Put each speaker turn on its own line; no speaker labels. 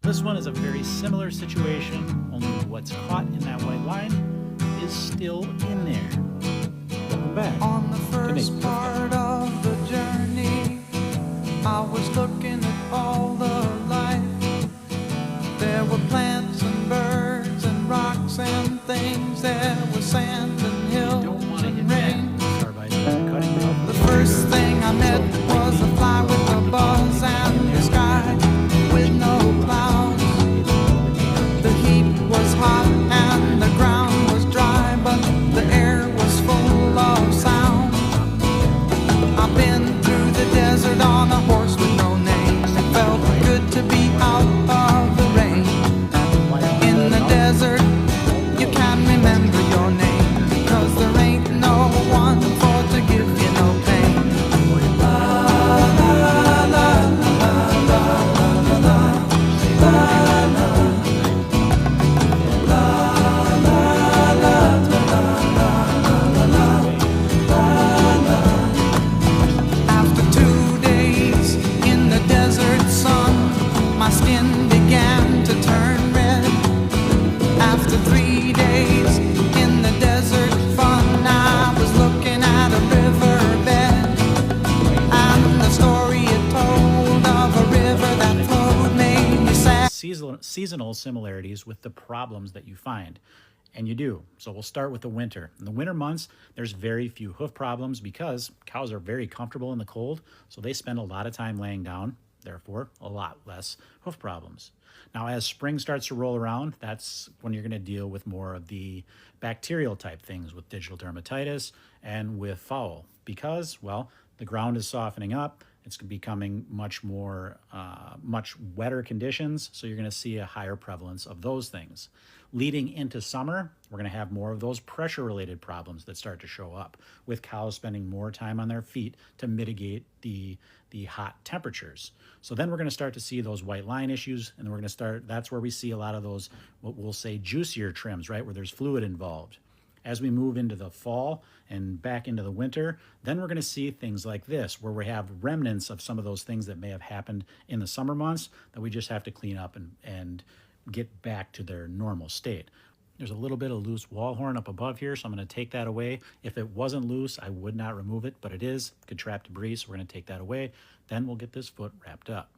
This one is a very similar situation, only what's caught in that white line is still in there. Welcome back.
On the first part of the journey, I was looking at all the life. There were plants and birds and rocks and things. There was sand and hills and rain. The first thing I met was a fly with a buzz and the sky with no clouds. The heat was hot and the ground was dry, but the air was full of sound. I've been through the desert on a horse with no name. It felt good to be out of the rain. In the desert, you can't remember your name, because there ain't no one for to give you no pain. After 2 days in the desert sun, my skin began to turn red. After 3 days in the desert fun, I was looking at a riverbed, and the story it told of a river that flowed made me sad.
Seasonal similarities with the problems that you find. And you do. So we'll start with the winter. In the winter months, there's very few hoof problems because cows are very comfortable in the cold, so they spend a lot of time laying down, therefore a lot less hoof problems. Now, as spring starts to roll around, that's when you're going to deal with more of the bacterial type things with digital dermatitis and with fowl because, well, the ground is softening up. It's becoming much wetter conditions, so you're going to see a higher prevalence of those things. Leading into summer, we're going to have more of those pressure-related problems that start to show up, with cows spending more time on their feet to mitigate the hot temperatures. So then we're going to start to see those white line issues, and we're going to that's where we see a lot of those, what we'll say, juicier trims, right, where there's fluid involved. As we move into the fall and back into the winter, then we're going to see things like this, where we have remnants of some of those things that may have happened in the summer months that we just have to clean up and get back to their normal state. There's a little bit of loose wall horn up above here, so I'm going to take that away. If it wasn't loose, I would not remove it, but it is. Could trap debris, so we're going to take that away. Then we'll get this foot wrapped up.